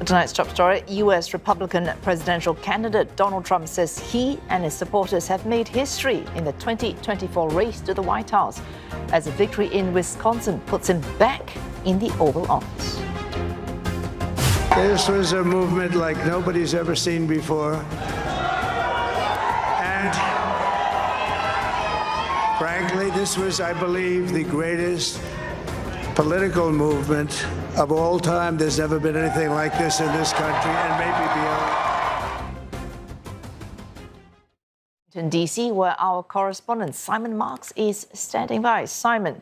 Tonight's top story, U.S. Republican presidential candidate Donald Trump says he and his supporters have made history in the 2024 race to the White House as a victory in Wisconsin puts him back in the Oval Office. This was a movement like nobody's ever seen before. And frankly, this was, I believe, the greatest political movement of all time. There's never been anything like this in this country and maybe beyond. In D.C., where our correspondent Simon Marks is standing by. Simon,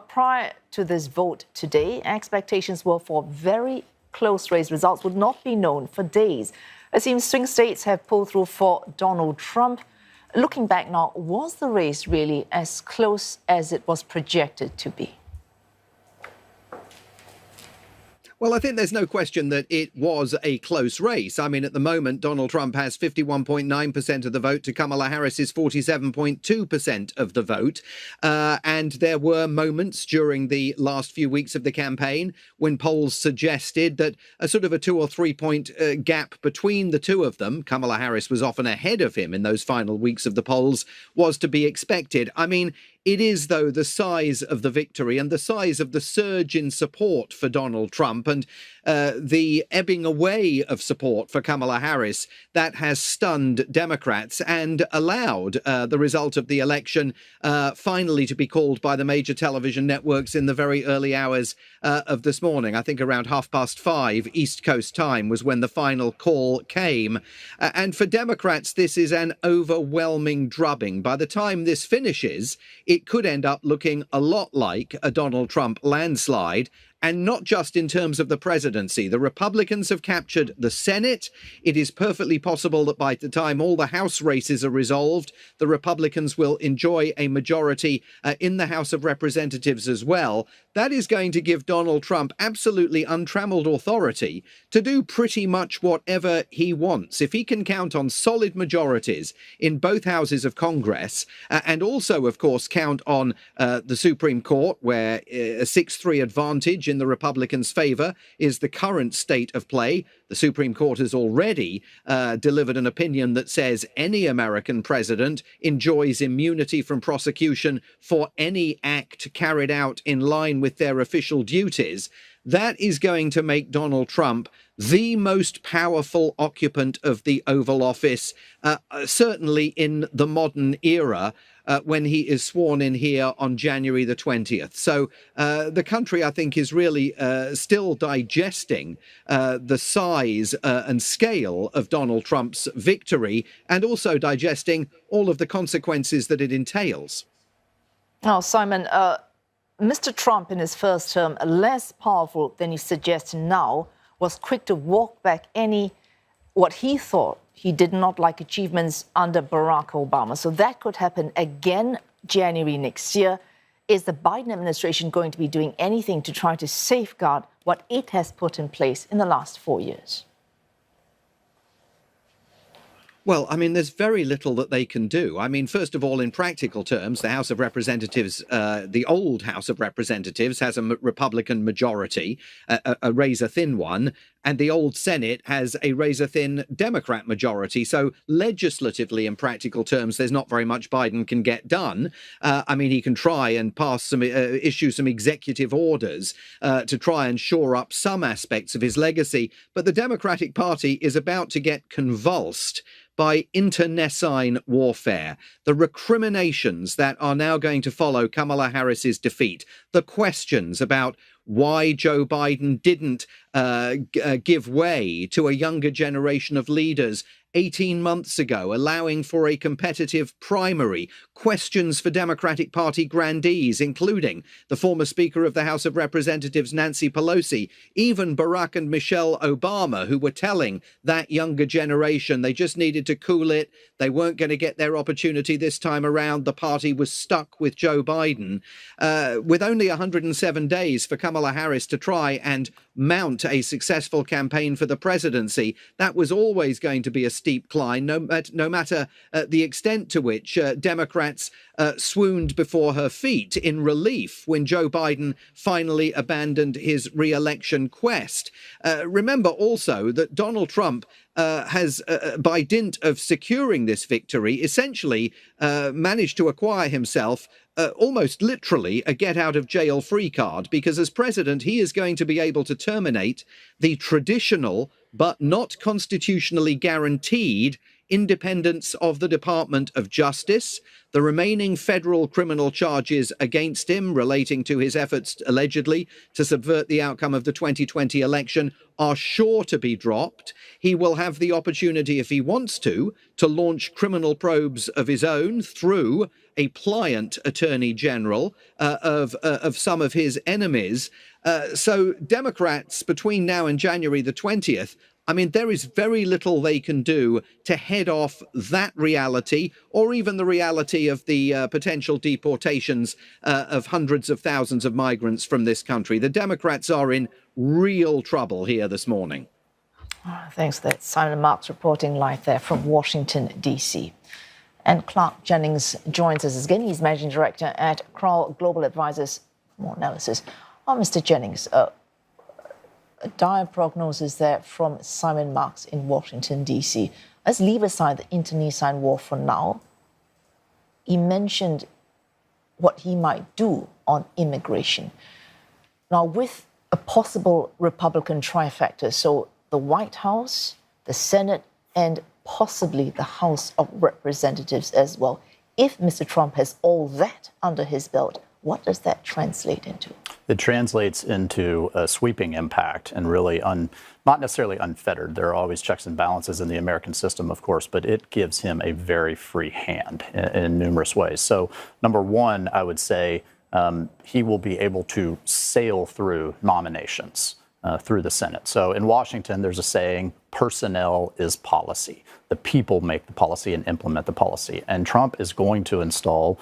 prior to this vote today, expectations were for very close race. Results would not be known for days. It seems swing states have pulled through for Donald Trump. Looking back now, was the race really as close as it was projected to be? Well, I think there's no question that it was a close race. I mean, at the moment, Donald Trump has 51.9% of the vote to Kamala Harris's 47.2% of the vote. And there were moments during the last few weeks of the campaign when polls suggested that a sort of a 2 or 3 point gap between the two of them, Kamala Harris was often ahead of him in those final weeks of the polls, was to be expected. I mean, it is, though, the size of the victory and the size of the surge in support for Donald Trump and the ebbing away of support for Kamala Harris that has stunned Democrats and allowed the result of the election finally to be called by the major television networks in the very early hours of this morning. I think around 5:30 East Coast time was when the final call came. And for Democrats, this is an overwhelming drubbing. By the time this finishes, it could end up looking a lot like a Donald Trump landslide. And not just in terms of the presidency. The Republicans have captured the Senate. It is perfectly possible that by the time all the House races are resolved, the Republicans will enjoy a majority in the House of Representatives as well. That is going to give Donald Trump absolutely untrammeled authority to do pretty much whatever he wants. If he can count on solid majorities in both houses of Congress, and also, of course, count on the Supreme Court, where a 6-3 advantage in the Republicans' favor is the current state of play. The Supreme Court has already delivered an opinion that says any American president enjoys immunity from prosecution for any act carried out in line with their official duties. That is going to make Donald Trump the most powerful occupant of the Oval Office, certainly in the modern era, when he is sworn in here on January the 20th. So the country, I think, is really still digesting the size and scale of Donald Trump's victory and also digesting all of the consequences that it entails. Now, Simon, Mr. Trump in his first term, less powerful than he suggests now, was quick to walk back what he thought he did not like achievements under Barack Obama. So that could happen again January next year. Is the Biden administration going to be doing anything to try to safeguard what it has put in place in the last 4 years? Well, I mean, there's very little that they can do. I mean, first of all, in practical terms, the House of Representatives, the old House of Representatives has a Republican majority, a razor-thin one, and the old Senate has a razor-thin Democrat majority. So legislatively, in practical terms, there's not very much Biden can get done. I mean, he can try and issue some executive orders to try and shore up some aspects of his legacy. But the Democratic Party is about to get convulsed by internecine warfare, the recriminations that are now going to follow Kamala Harris's defeat, the questions about why Joe Biden didn't give way to a younger generation of leaders 18 months ago, allowing for a competitive primary, questions for Democratic Party grandees, including the former Speaker of the House of Representatives, Nancy Pelosi, even Barack and Michelle Obama, who were telling that younger generation they just needed to cool it. They weren't going to get their opportunity this time around. The party was stuck with Joe Biden. With only 107 days for Kamala Harris to try and mount a successful campaign for the presidency, that was always going to be a steep climb, no matter the extent to which Democrats swooned before her feet in relief when Joe Biden finally abandoned his re-election quest. Remember also that Donald Trump has, by dint of securing this victory, essentially managed to acquire himself almost literally a get-out-of-jail-free card, because as president, he is going to be able to terminate the traditional but not constitutionally guaranteed independence of the Department of Justice. The remaining federal criminal charges against him relating to his efforts, allegedly, to subvert the outcome of the 2020 election are sure to be dropped. He will have the opportunity, if he wants to launch criminal probes of his own through a pliant attorney general of some of his enemies. So Democrats, between now and January the 20th, I mean, there is very little they can do to head off that reality, or even the reality of the potential deportations of hundreds of thousands of migrants from this country. The Democrats are in real trouble here this morning. Thanks. That's Simon Marks reporting live there from Washington, D.C. And Clark Jennings joins us again. He's managing director at Crowell Global Advisors. More analysis. Mr. Jennings, a dire prognosis there from Simon Marks in Washington, D.C. Let's leave aside the internecine war for now. He mentioned what he might do on immigration. Now, with a possible Republican trifecta, so the White House, the Senate, and possibly the House of Representatives as well, if Mr. Trump has all that under his belt, what does that translate into? It translates into a sweeping impact and really not necessarily unfettered. There are always checks and balances in the American system, of course, but it gives him a very free hand in numerous ways. So, number one, I would say he will be able to sail through nominations through the Senate. So in Washington, there's a saying, personnel is policy. The people make the policy and implement the policy. And Trump is going to install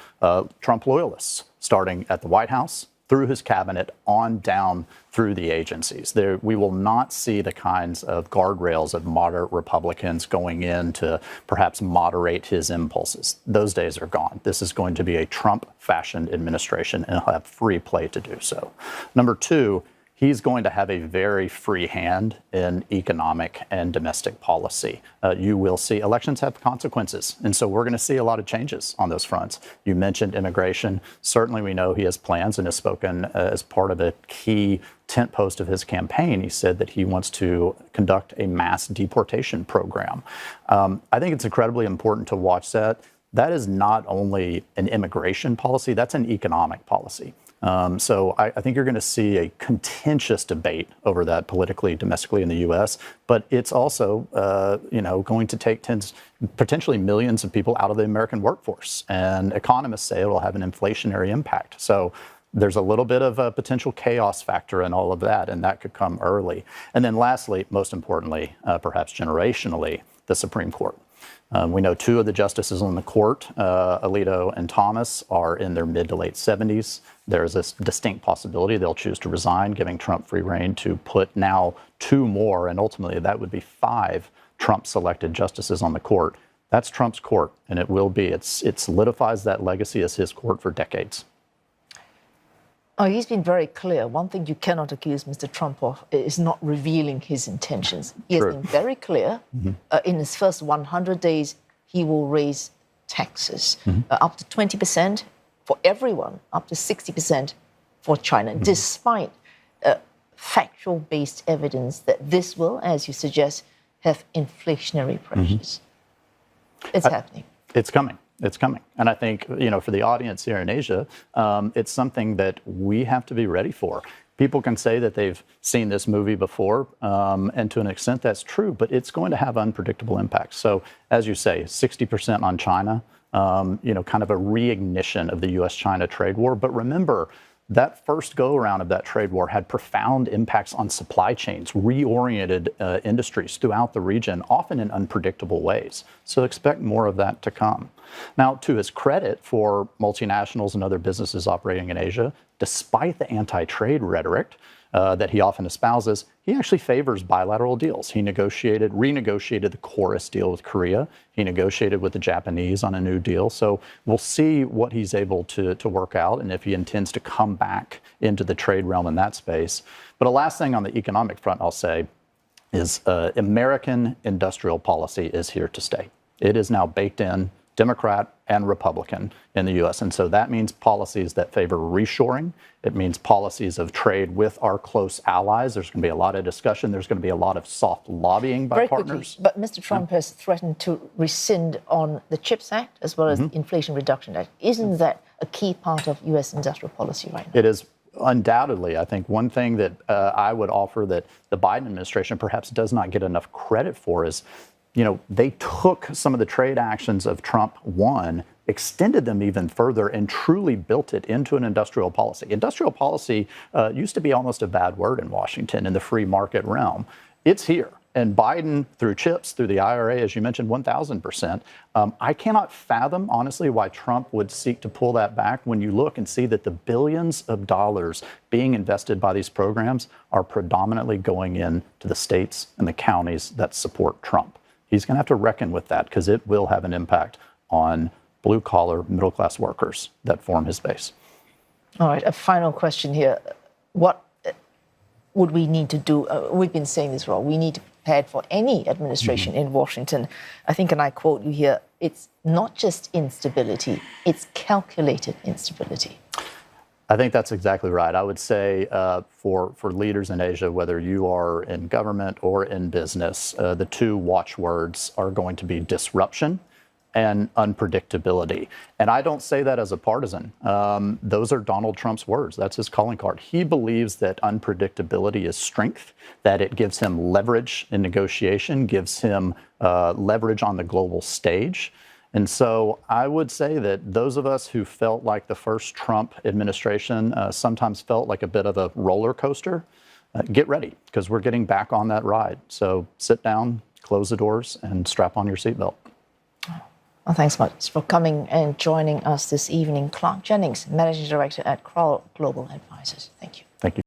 Trump loyalists, starting at the White House, through his cabinet, on down through the agencies. We will not see the kinds of guardrails of moderate Republicans going in to perhaps moderate his impulses. Those days are gone. This is going to be a Trump-fashioned administration, and he'll have free play to do so. Number two, he's going to have a very free hand in economic and domestic policy. You will see elections have consequences, and so we're going to see a lot of changes on those fronts. You mentioned immigration. Certainly we know he has plans and has spoken as part of a key tent post of his campaign. He said that he wants to conduct a mass deportation program. I think it's incredibly important to watch that. That is not only an immigration policy, that's an economic policy. So I think you're going to see a contentious debate over that politically, domestically in the U.S., but it's also, going to take potentially millions of people out of the American workforce. And economists say it will have an inflationary impact. So there's a little bit of a potential chaos factor in all of that, and that could come early. And then lastly, most importantly, perhaps generationally, the Supreme Court. We know two of the justices on the court, Alito and Thomas, are in their mid to late 70s. There's this distinct possibility they'll choose to resign, giving Trump free rein to put now two more, and ultimately that would be 5 Trump-selected justices on the court. That's Trump's court, and it will be. It solidifies that legacy as his court for decades. Oh, he's been very clear. One thing you cannot accuse Mr. Trump of is not revealing his intentions. He has been very clear. In his first 100 days, he will raise taxes up to 20% for everyone, up to 60% for China, despite factual-based evidence that this will, as you suggest, have inflationary pressures. It's happening. It's coming. It's coming. And I think, for the audience here in Asia, it's something that we have to be ready for. People can say that they've seen this movie before, and to an extent that's true, but it's going to have unpredictable impacts. So, as you say, 60% on China, kind of a reignition of the U.S.-China trade war. But remember, that first go-around of that trade war had profound impacts on supply chains, reoriented industries throughout the region, often in unpredictable ways. So expect more of that to come. Now, to his credit, for multinationals and other businesses operating in Asia, despite the anti-trade rhetoric, that he often espouses, he actually favors bilateral deals. He renegotiated the Chorus deal with Korea. He negotiated with the Japanese on a new deal. So we'll see what he's able to work out and if he intends to come back into the trade realm in that space. But a last thing on the economic front, I'll say, is American industrial policy is here to stay. It is now baked in, Democrat and Republican in the U.S. And so that means policies that favor reshoring. It means policies of trade with our close allies. There's going to be a lot of discussion. There's going to be a lot of soft lobbying by partners. But Mr. Trump has threatened to rescind on the CHIPS Act as well as the Inflation Reduction Act. Isn't that a key part of U.S. industrial policy right now? It is. Undoubtedly, I think one thing that I would offer that the Biden administration perhaps does not get enough credit for is, they took some of the trade actions of Trump 1, extended them even further, and truly built it into an industrial policy. Industrial policy used to be almost a bad word in Washington in the free market realm. It's here. And Biden, through CHIPS, through the IRA, as you mentioned, 1,000%. I cannot fathom, honestly, why Trump would seek to pull that back when you look and see that the billions of dollars being invested by these programs are predominantly going into the states and the counties that support Trump. He's going to have to reckon with that because it will have an impact on blue-collar, middle-class workers that form his base. All right, a final question here. What would we need to do? We've been saying this wrong. We need to prepare for any administration in Washington. I think, and I quote you here, it's not just instability, it's calculated instability. I think that's exactly right. I would say for leaders in Asia, whether you are in government or in business, the two watchwords are going to be disruption and unpredictability. And I don't say that as a partisan. Those are Donald Trump's words. That's his calling card. He believes that unpredictability is strength, that it gives him leverage in negotiation, gives him leverage on the global stage. And so I would say that those of us who felt like the first Trump administration sometimes felt like a bit of a roller coaster, get ready because we're getting back on that ride. So sit down, close the doors, and strap on your seatbelt. Well, thanks much for coming and joining us this evening. Clark Jennings, Managing Director at Crowell Global Advisors. Thank you. Thank you.